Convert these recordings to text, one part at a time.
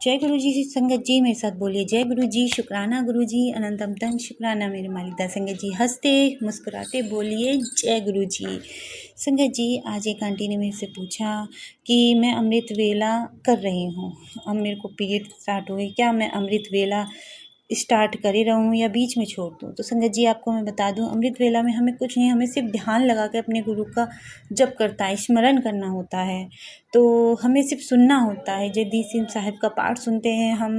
जय गुरु जी संगत जी, मेरे साथ बोलिए जय गुरु जी, शुक्राना गुरु जी, अनंतम तन शुक्राना मेरे मालिकदा। संगत जी हंसते मुस्कुराते बोलिए जय गुरु जी। संगत जी, आज एक आंटी ने मेरे से पूछा कि मैं अमृत वेला कर रही हूँ, अब मेरे को पीरियड स्टार्ट हो गई, क्या मैं अमृत वेला स्टार्ट करे रहूँ या बीच में छोड़ दूँ। तो संगत जी, आपको मैं बता दूँ, अमृत वेला में हमें कुछ नहीं, हमें सिर्फ ध्यान लगा के अपने गुरु का जप करता है, स्मरण करना होता है। तो हमें सिर्फ सुनना होता है। जगदीश सिंह साहिब का पाठ सुनते हैं हम,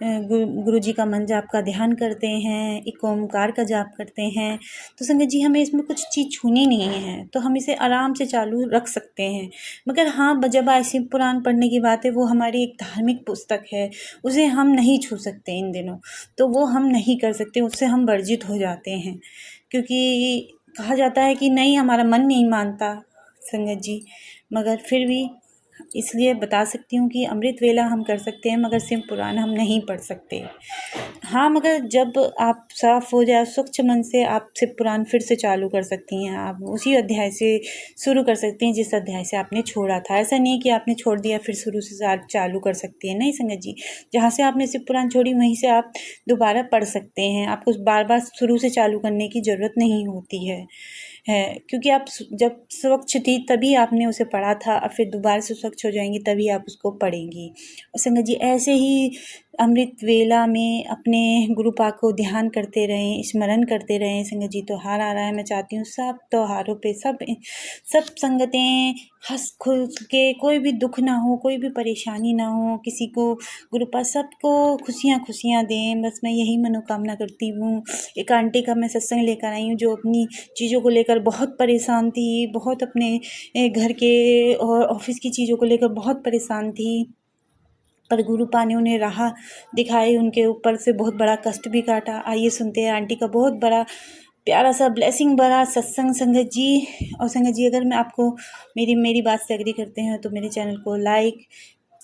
गुरु जी का मन जाप का ध्यान करते हैं, एक ओमकार का जाप करते हैं। तो संगत जी, हमें इसमें कुछ चीज़ छूनी नहीं है, तो हम इसे आराम से चालू रख सकते हैं। मगर हाँ, जब शिव पुराण पढ़ने की बात है, वो हमारी एक धार्मिक पुस्तक है, उसे हम नहीं छू सकते इन दिनों। तो वो हम नहीं कर सकते, उससे हम वर्जित हो जाते हैं, क्योंकि कहा जाता है कि नहीं, हमारा मन नहीं मानता संगत जी। मगर फिर भी इसलिए बता सकती हूँ कि अमृत वेला हम कर सकते हैं, मगर शिव पुराण हम नहीं पढ़ सकते। हाँ, मगर जब आप साफ हो जाए, स्वच्छ मन से आप शिव पुराण फिर से चालू कर सकती हैं। आप उसी अध्याय से शुरू कर सकती हैं जिस अध्याय से आपने छोड़ा था। ऐसा नहीं कि आपने छोड़ दिया फिर शुरू से चालू कर सकती हैं, नहीं संगत जी। जहाँ से आपने शिव पुराण छोड़ी, वहीं से आप दोबारा पढ़ सकते हैं। आपको बार बार शुरू से चालू करने की ज़रूरत नहीं होती है, क्योंकि आप जब स्वच्छ थी तभी आपने उसे पढ़ा था, और फिर दोबारा से स्वच्छ हो जाएंगी तभी आप उसको पढ़ेंगी। और संगत जी, ऐसे ही अमृत वेला में अपने गुरु पाक को ध्यान करते रहें, स्मरण करते रहें। संगत जी, त्योहार आ रहा है, मैं चाहती हूँ सब त्योहारों पे सब संगतें हंस खुल के, कोई भी दुख ना हो, कोई भी परेशानी ना हो, किसी को गुरु पाक सबको खुशियाँ दें। बस मैं यही मनोकामना करती हूँ। एक आंटी का मैं सत्संग लेकर आई हूँ, जो अपनी चीज़ों को लेकर बहुत परेशान थी, बहुत अपने घर के और ऑफिस की चीज़ों को लेकर बहुत परेशान थी, पर गुरु पा ने उन्हें राह दिखाई, उनके ऊपर से बहुत बड़ा कष्ट भी काटा। आइए सुनते हैं आंटी का बहुत बड़ा प्यारा सा ब्लेसिंग भरा सत्संग संगत जी। और संगत जी, अगर मैं आपको मेरी बात से एग्री करते हैं तो मेरे चैनल को लाइक,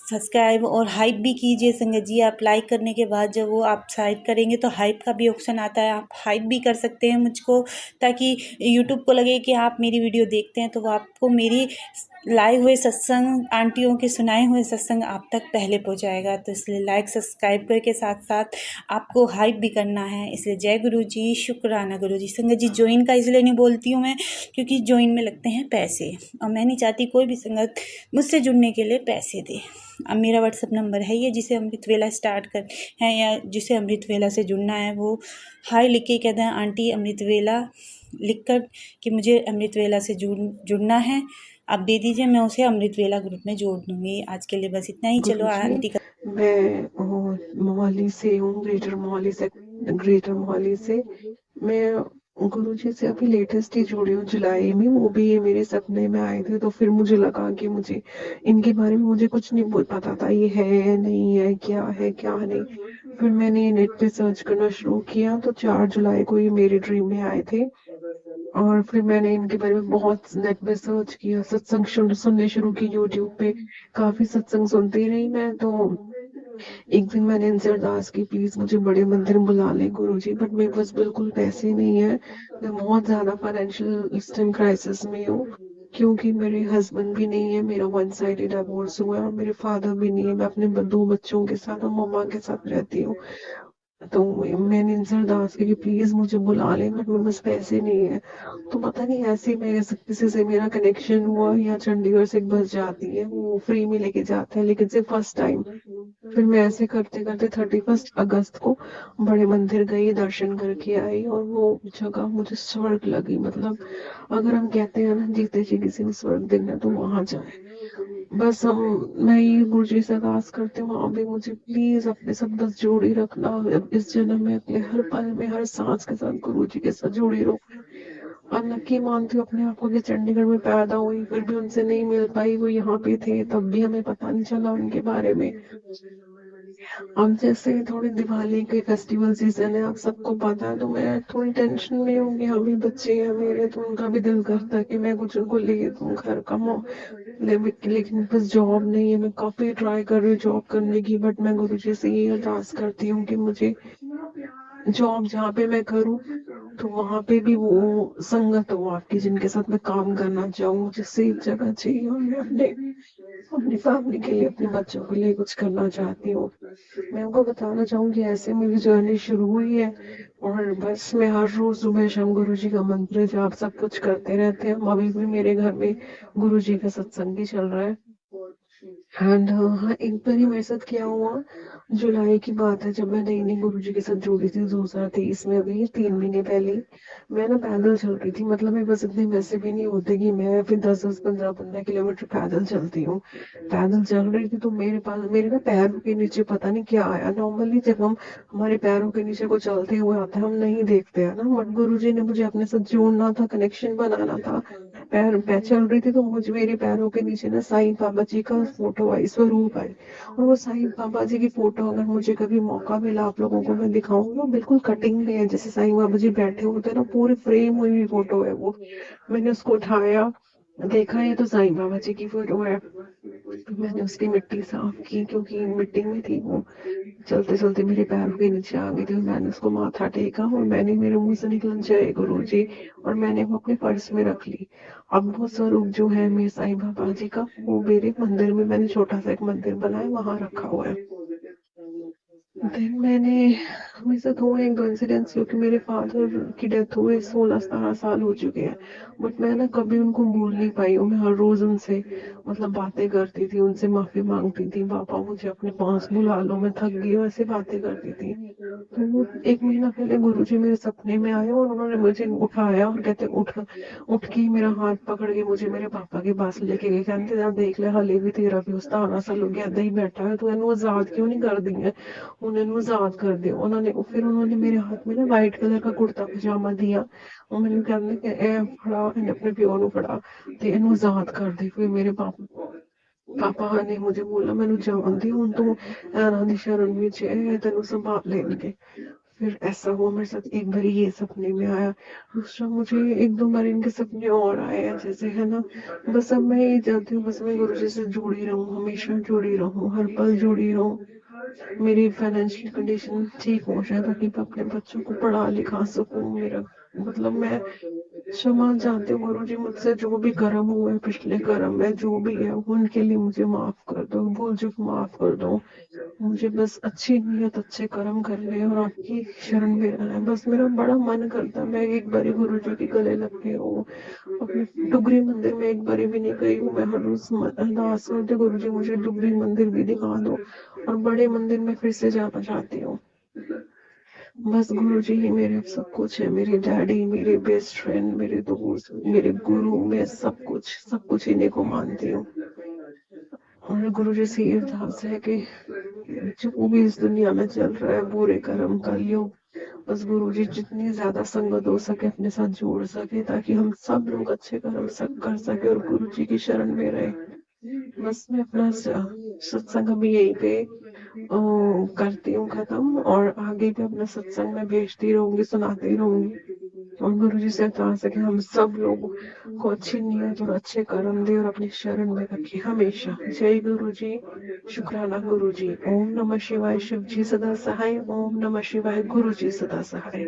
सब्सक्राइब और हाइप भी कीजिए। संगत जी, आप लाइक करने के बाद जब वो आप हाइप करेंगे तो हाइप का भी ऑप्शन आता है, आप हाइप भी कर सकते हैं मुझको, ताकि यूट्यूब को लगे कि आप मेरी वीडियो देखते हैं, तो वो आपको मेरी लाए हुए सत्संग, आंटियों के सुनाए हुए सत्संग आप तक पहले पहुंचाएगा। तो इसलिए लाइक सब्सक्राइब करके साथ साथ आपको हाइप भी करना है। इसलिए जय गुरु जी, शुक्राना गुरु जी। संगत जी, ज्वाइन का इसलिए नहीं बोलती हूँ मैं, क्योंकि ज्वाइन में लगते हैं पैसे, और मैं नहीं चाहती कोई भी संगत मुझसे जुड़ने के लिए पैसे दे। अब मेरा व्हाट्सअप नंबर है ये, जिसे अमृत वेला स्टार्ट कर है या जिसे अमृत वेला से जुड़ना है, वो हाय लिख के कहते हैं आंटी अमृत वेला, लिख कर कि मुझे अमृत वेला से जुड़ना है, आप दे दीजिए, मैं उसे अमृत वेला ग्रुप में जोड़ दूंगी। आज के लिए बस इतना ही। चलो गुरुजी, आंटी का मैं मोहाली से हूँ, ग्रेटर मोहाली से। मैं गुरुजी से अभी लेटेस्ट ही जुड़ी हूँ, जुलाई में। वो भी ये मेरे सपने में आए थे, तो फिर मुझे लगा कि मुझे इनके बारे में मुझे कुछ नहीं पता था, ये है नहीं है, क्या है क्या नहीं। फिर मैंने नेट पे सर्च करना शुरू किया, तो 4 जुलाई को ये मेरे ड्रीम में आए थे। और फिर मैंने इनके बारे में बहुत नेट पे सर्च किया, सत्संग सुनने शुरू की यूट्यूब पे। काफी सत्संग सुनती रही मैं। तो एक दिन मैंने इनसे अरदास की, प्लीज मुझे बड़े मंदिर में बुला ले गुरुजी, बट मेरे पास बिल्कुल पैसे नहीं है। मैं बहुत ज्यादा फाइनेंशियल इस टाइम क्राइसिस में हूँ, क्योंकि मेरे हस्बैंड भी नहीं है, मेरा वन साइडेड डिवोर्स हुआ है, और मेरे फादर भी नहीं है। मैं अपने 2 बच्चों के साथ और मम्मा के साथ रहती हूँ। तो मैंने इनसे अरदास की कि प्लीज मुझे बुला ले, बट मेरे पास पैसे नहीं है। तो पता नहीं ऐसे ही मेरे से किसी से मेरा कनेक्शन हुआ, या चंडीगढ़ से एक बस जाती है, वो फ्री में लेके जाते हैं, लेकिन सिर्फ फर्स्ट टाइम। फिर मैं ऐसे करते करते 31 अगस्त को बड़े मंदिर गई, दर्शन करके आई, और वो जगह मुझे स्वर्ग लगी। मतलब अगर हम कहते हैं ना, जीते जी किसी ने स्वर्ग देना है, तो वहां जाए। बस मैं ये गुरु जी से अरदास करती हूँ, वहां भी मुझे प्लीज अपने साथ बस जोड़ी रखना। इस जन्म में अपने हर पल में, हर सांस के साथ गुरु जी के साथ जोड़ी रहो। और नक्की मानती हूँ अपने आप को कि चंडीगढ़ में पैदा हुई, फिर भी उनसे नहीं मिल पाई। वो यहाँ पे थे, तब भी हमें पता नहीं चला उनके बारे में। अब जैसे थोड़ी दिवाली के फेस्टिवल सीजन है, आप सबको पता है, तो मैं थोड़ी टेंशन में हूँ कि हमें बच्चे हैं मेरे, तो उनका भी दिल करता है कि मैं कुछ उनको ले दूँ, घर का लेकिन बस जॉब नहीं है। मैं काफी ट्राई कर रही हूँ जॉब करने की, बट मैं गुरुजी से ये अरदास करती हूँ कि मुझे जॉब जहाँ पे मैं करूँ, तो वहां पे भी वो संगत हो आपकी, जिनके साथ मैं काम करना चाहूँ। मुझे सेफ जगह चाहिए, और मैं अपने अपनी फैमिली के लिए, अपने बच्चों के लिए कुछ करना चाहती हूँ। मैं उनको बताना चाहूँगी ऐसे मेरी जर्नी शुरू हुई है, और बस मैं हर रोज सुबह शाम गुरु जी का मंत्र जाप सब कुछ करते रहते हैं। अभी भी मेरे घर में गुरु जी का सत्संग ही चल रहा है। एंड हाँ, एक बार ही मेरे साथ क्या हुआ, जुलाई की बात है, जब मैं नई नई गुरु जी के साथ जुड़ी थी 2023 में, अभी 3 महीने पहले। मैं ना पैदल चल रही थी, मतलब मेरे पास इतने पैसे भी नहीं होते कि मैं फिर 10-10 15-15 किलोमीटर पैदल चलती हूँ। पैदल चल रही थी तो मेरे पास, मेरे ना पैरों के नीचे पता नहीं क्या आया। नॉर्मली जब हम, हमारे पैरों के नीचे को चलते हुए आता है, हम नहीं देखते हैं ना, बट गुरु जी ने मुझे अपने साथ जोड़ना था, कनेक्शन बनाना था। पैर मैं चल रही थी तो मुझे, मेरे पैरों के नीचे ना साईं बाबा जी का फोटो आई, स्वरूप आई। और वो साईं बाबा जी की फोटो, अगर मुझे कभी मौका मिला आप लोगों को मैं दिखाऊंगा, बिल्कुल कटिंग में है, जैसे साईं बाबा जी बैठे होते हैं ना, पूरी फ्रेम हुई हुई फोटो है वो। मैंने उसको उठाया, देखा ये तो साईं बाबा जी की फोटो है। मैंने उसकी मिट्टी साफ की, क्योंकि मिट्टी में थी वो। चलते चलते मेरे पैरों के नीचे आ गई थी। मैंने उसको माथा टेका और मैंने, मेरे मुंह से निकला जय गुरु जी, और मैंने वो अपने पर्स में रख ली। अब वो स्वरूप जो है मेरे साईं बाबा जी का, वो मेरे मंदिर में, मैंने छोटा सा एक मंदिर बनाया, वहां रखा हुआ है। देन मैंने, मेरे साथ हुए एक दो इंसिडेंट्स, क्योंकि मेरे फादर की डेथ हुए 16-17 साल हो चुके हैं। बट मैं ना कभी उनको भूल नहीं पाई हूँ। मैं हर रोज उनसे मतलब बातें करती थी, उनसे माफी मांगती थी, पापा मुझे अपने पास बुला लो, मैं थक गई हूँ, ऐसे बातें करती थी। तो वो 1 महीना पहले गुरुजी मेरे सपने में आए और उन्होंने मुझे उठाया और कहते उठ, उठ के मेरा हाथ पकड़ के मुझे मेरे पापा के पास लेके गए। कहते यार देख ले, हाले भी तेरा भी उस 17 साल हो गया, ਏਦਾਂ ही बैठा है, तू इन्हू आजाद क्यों नहीं कर दी है, उन्हें इन्हू आजाद कर दे। उन्होंने, फिर उन्होंने मेरे हाथ में ना वाइट कलर का कुर्ता पजामा दिया और मैंने कहते कि ए फड़ा, इन्हें अपने प्यो ਨੂੰ फड़ा ਤੇ ਇਹਨੂੰ ਆਜ਼ਾਦ ਕਰ ਦੇ। ਫਿਰ ਮੇਰੇ ਪਾਪਾ ਨੇ मुझे बोला मैंने जानती हूँ तू ਇਹਨਾਂ ਦੀ शरण ਵਿੱਚ है, तेन संभाल लेंगे। फिर ऐसा हुआ मेरे साथ, एक बार ये सपने में आया। दूसरा मुझे एक दो बार इनके सपने और आए हैं, जैसे है ना। बस अब मैं ये चाहती हूँ, बस मैं गुरु जी से जुड़ी रहूँ, हमेशा जुड़ी रहूँ, हर पल जुड़ी रहूँ। मेरी फाइनेंशियल कंडीशन ठीक हो जाए ताकि मैं अपने बच्चों को पढ़ा लिखा सकूँ। मेरा मतलब मैं क्षमा चाहती हूँ गुरु जी, मुझसे जो भी कर्म हुए, पिछले कर्म में जो भी है, उनके लिए मुझे माफ कर दो, भूल चूक माफ कर दो। मुझे बस अच्छी नीयत, अच्छे कर्म करने हैं और आपकी शरण में रहना है। बस मेरा बड़ा मन करता है मैं एक बारी गुरु जी के गले लग के हूँ। अपने डुगरी मंदिर में एक बारी भी नहीं गई हूँ। मैं हर रोज अरदास करती, गुरु जी मुझे डुगरी मंदिर भी दिखा दो, और बड़े मंदिर में फिर से जाना चाहती हूँ। बस गुरु जी ही मेरे सब कुछ है, मेरे डैडी, मेरे बेस्ट फ्रेंड, मेरे दोस्त, मेरे गुरु, मैं सब कुछ इन्हीं को मानती हूँ। और गुरु जी से ये अरदास है कि जो भी इस दुनिया में चल रहा है, बुरे कर्म कलयुग, बस गुरु जी जितनी ज्यादा संगत हो सके अपने साथ जोड़ सके, ताकि हम सब लोग अच्छे कर्म सब कर सके और गुरु जी की शरण में रहे। बस मैं अपना सत्संग अभी यहीं पे करती हूँ खत्म, और आगे भी अपना सत्संग में भेजती रहूंगी, सुनाती रहूंगी। और गुरु जी से अरदास है कि हम सब लोग को अच्छी नीयत और अच्छे कर्म दे और अपनी शरण में रखे हमेशा। जय गुरु जी, शुक्राना गुरु जी। ओम नमः शिवाय, शिव जी सदा सहाय। ओम नमः शिवाय, गुरु जी सदा सहाय।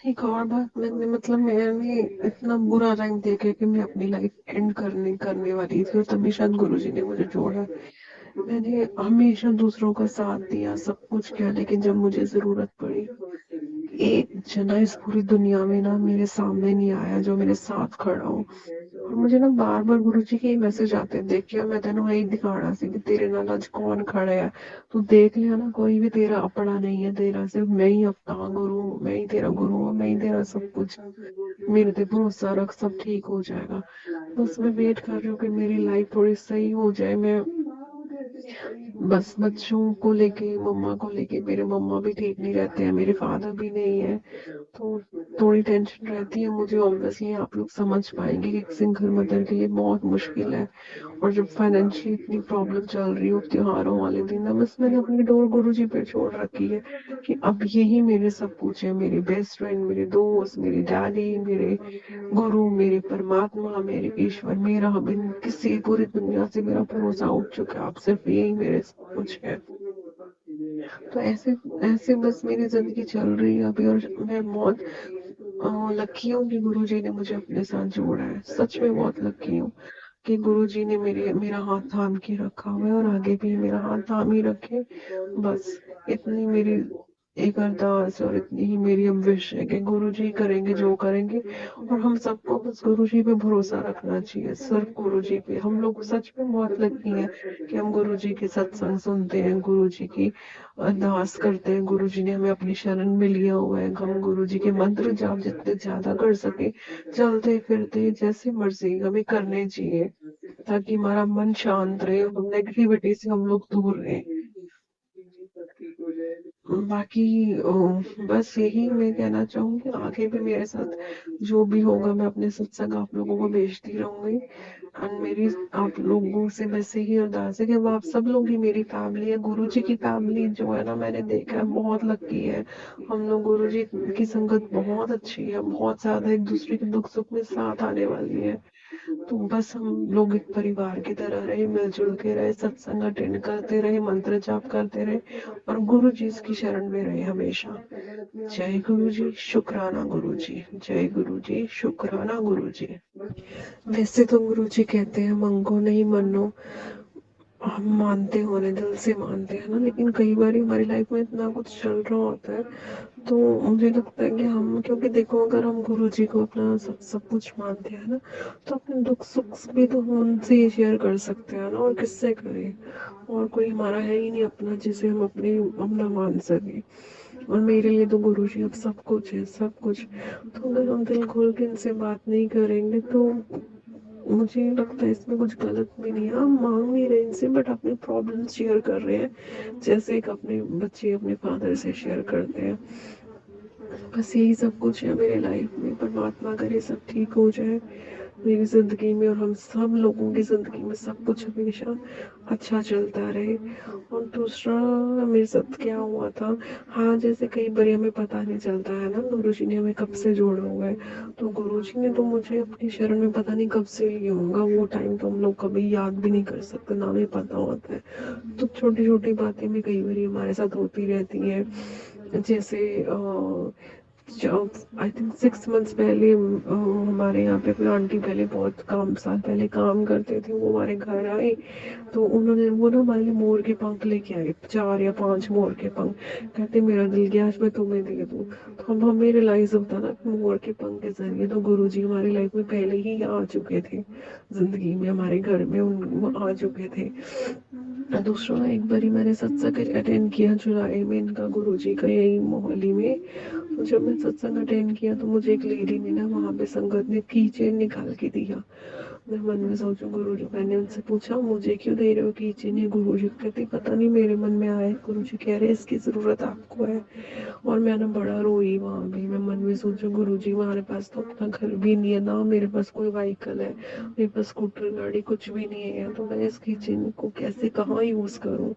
एक और बात, मैंने मतलब मैंने इतना बुरा टाइम देखे कि मैं अपनी लाइफ एंड करने करने वाली थी, और तभी शायद गुरुजी ने मुझे जोड़ा। मैंने हमेशा दूसरों का साथ दिया, सब कुछ किया, लेकिन जब मुझे जरूरत पड़ी, एक जना इस पूरी दुनिया में ना मेरे सामने नहीं आया जो मेरे साथ खड़ा हो। और मुझे ना बार बार गुरु जी के मैसेज आते हैं, देखिए मैं तेन यही दिखाना सी कि तेरे नाल अज कौन खड़ा है, तू देख लिया ना, कोई भी तेरा अपना नहीं है, तेरा सिर्फ मैं ही अपना गुरु हूँ, मैं ही तेरा गुरु हूँ, मैं ही तेरा सब कुछ, मेरे पे भरोसा रख, सब ठीक हो जाएगा। बस मैं वेट कर रही हूँ कि मेरी लाइफ थोड़ी सही हो जाए। मैं बस बच्चों को लेके, मम्मा को लेके, मेरे मम्मा भी ठीक नहीं रहते हैं, मेरे फादर भी नहीं है, तो थोड़ी टेंशन रहती है मुझे। ऑब्वियसली आप लोग समझ पाएंगे कि एक सिंगल मदर के लिए बहुत मुश्किल है, और जब फाइनेंशियली इतनी प्रॉब्लम चल रही हो त्योहारों वाले दिन ना, बस मैंने अपनी डोर गुरु जी पे छोड़ रखी है कि अब यही मेरे सब कुछ है, मेरे बेस्ट फ्रेंड, मेरे दोस्त, मेरे डैडी, मेरे गुरु, मेरे परमात्मा, मेरे ईश्वर, मेरा बिन किसी पूरी दुनिया से मेरा भरोसा उठ चुका है, अब सिर्फ यही मेरे सब कुछ है। तो ऐसे ऐसे बस मेरी जिंदगी चल रही है अभी, और मैं बहुत लकी हूँ कि गुरु जी ने मुझे अपने साथ जोड़ा है, सच में बहुत लकी हूँ। कि गुरुजी ने मेरा हाथ थाम के रखा हुआ है और आगे भी मेरा हाथ थाम ही रखे। बस इतनी मेरी एक अरदास और इतनी ही मेरी अब विश है कि गुरुजी करेंगे जो करेंगे। और हम सबको बस गुरुजी पे भरोसा रखना चाहिए, सिर्फ गुरुजी पे। हम लोग सच में बहुत लकी हैं कि हम गुरुजी के सत्संग सुनते हैं, गुरुजी की अरदास करते हैं। गुरुजी ने हमें अपनी शरण में लिया हुआ है। हम गुरुजी के मंत्र जाप जितने ज्यादा कर सके, चलते फिरते जैसे मर्जी हमें करने चाहिए, ताकि हमारा मन शांत रहे और नेगेटिविटी से हम लोग दूर रहे। बाकी बस यही मैं कहना चाहूंगी, आगे भी मेरे साथ जो भी होगा मैं अपने सत्संग आप लोगों को भेजती रहूंगी। एंड मेरी आप लोगों से बस यही अरदास है कि अब आप सब लोग ही मेरी फैमिली है। गुरुजी की फैमिली जो है ना, मैंने देखा है बहुत लकी है। हम लोग गुरुजी की संगत बहुत अच्छी है, बहुत ज्यादा एक दूसरे के दुख सुख में साथ आने वाली है। तो बस हम लोग एक परिवार की तरह रहे, मिलजुल के रहे, सत्संग अटेंड करते रहे, मंत्र जाप करते रहे और गुरु जी की शरण में रहे हमेशा। जय गुरु जी, शुक्राना गुरु जी। जय गुरु जी, शुक्राना गुरु जी। वैसे तो गुरु जी कहते हैं मंगो नहीं मनो, हम मानते होने दिल से मानते हैं ना, लेकिन कई बार हमारी लाइफ में इतना कुछ चल रहा होता है तो मुझे लगता है कि हम, क्योंकि देखो अगर हम गुरु जी को अपना सब सब कुछ मानते हैं ना, तो अपने दुख सुख भी तो हम उनसे ही शेयर कर सकते हैं ना, और किससे करें। और कोई हमारा है ही नहीं अपना जिसे हम अपना मान सके। और मेरे लिए तो गुरु जी अब सब कुछ है, सब कुछ। तो अगर हम दिल खोल के इनसे बात नहीं करेंगे तो मुझे लगता है इसमें कुछ गलत भी नहीं है। हम मांग नहीं रहे इनसे, बट अपने प्रॉब्लम शेयर कर रहे हैं, जैसे एक अपने बच्चे अपने फादर से शेयर करते हैं। बस यही सब कुछ है मेरे लाइफ में। परमात्मा करे सब ठीक हो जाए मेरी जिंदगी में, और हम सब लोगों की जिंदगी में सब कुछ हमेशा अच्छा चलता रहे। और दूसरा मेरे साथ क्या हुआ था, हाँ जैसे कई बार हमें पता नहीं चलता है ना गुरुजी ने हमें कब से जोड़ा हुआ है। तो गुरुजी ने तो मुझे अपनी शरण में पता नहीं कब से लिया होगा, वो टाइम तो हम लोग कभी याद भी नहीं कर सकते, ना हमें पता होता है। तो छोटी छोटी बातें भी कई बार हमारे साथ होती रहती हैं। जैसे आई थिंक 6 मंथ्स पहले हमारे यहाँ पे कोई आंटी पहले बहुत काम साल पहले काम करते थे, वो हमारे घर आए। तो उन्होंने वो ना हमारे लिए मोर के पंख लेके आए, 4 या 5 मोर के पंख। कहते मेरा दिल गया आज मैं तुम्हें दे दूं। तो अब हमें रियलाइज होता ना कि मोर के पंख के जरिए तो गुरुजी हमारी लाइफ में पहले ही आ चुके थे, जिंदगी में हमारे घर में वो आ चुके थे। दूसरा एक बारी मैंने सत्संग अटेंड किया जुलाई में इनका, गुरुजी का, यही मोहाली में। तो जब मैं सत्संग अटेंड किया तो मुझे एक लेडी ने ना वहां पे संगत ने की चेन निकाल के दिया। मैं मन में सोचू गुरुजी, मैंने उनसे पूछा मुझे क्यों दे रहे हो की चेन? ये गुरुजी कहते पता नहीं मेरे मन में आया, गुरुजी कह रहे इसकी जरूरत आपको है। और मैं ना बड़ा रोई वहां भी। मैं मन में सोचू गुरुजी हमारे पास तो अपना घर भी नहीं है ना, मेरे पास कोई व्हीकल है, मेरे पास स्कूटर गाड़ी कुछ भी नहीं है, तो मैं इस किचन को कैसे कहाँ यूज करूँ।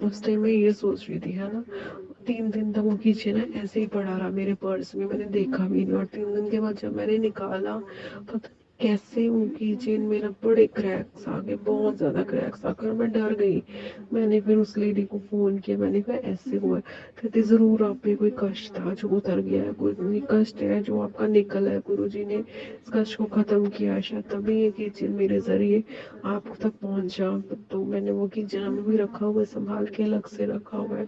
उस टाइम मैं ये सोच रही थी, है ना। 3 दिन तक वो किचन है ऐसे ही पड़ा रहा मेरे पर्स में, मैंने देखा भी नहीं। और 3 दिन के बाद जब मैंने निकाला, पता नहीं कैसे वो किचन मेरा बड़े क्रैक्स आ गए, बहुत ज्यादा क्रैक्स आकर मैं डर गई। मैंने फिर उस लेडी को फोन किया, मैंने कहा ऐसे हुआ है। कहते जरूर आप पे कोई कष्ट था जो उतर गया है, कोई कष्ट है जो आपका निकल है, गुरुजी ने इस कष्ट को खत्म किया शायद, तभी ये किचन मेरे जरिए आप तक पहुंचा। तो मैंने वो किचन अभी भी रखा हुआ है, संभाल के अलग से रखा हुआ है।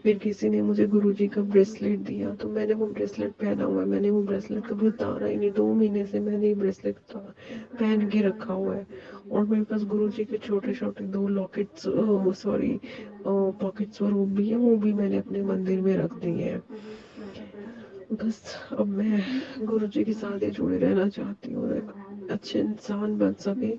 फिर किसी ने मुझे गुरुजी का ब्रेसलेट दिया, तो मैंने वो ब्रेसलेट पहना हुआ है। मैंने वो ब्रेसलेट कभी उतारा ही नहीं, 2 महीने से मैंने ये ब्रेसलेट पहन के रखा हुआ है। और मेरे पास गुरुजी के छोटे छोटे 2 लॉकेट्स, सॉरी पॉकेट्स, और वो भी है, वो भी मैंने अपने मंदिर में रख दिए हैं। बस अब मैं गुरुजी के साथ ही जुड़े रहना चाहती हूँ, एक अच्छे इंसान बन सके।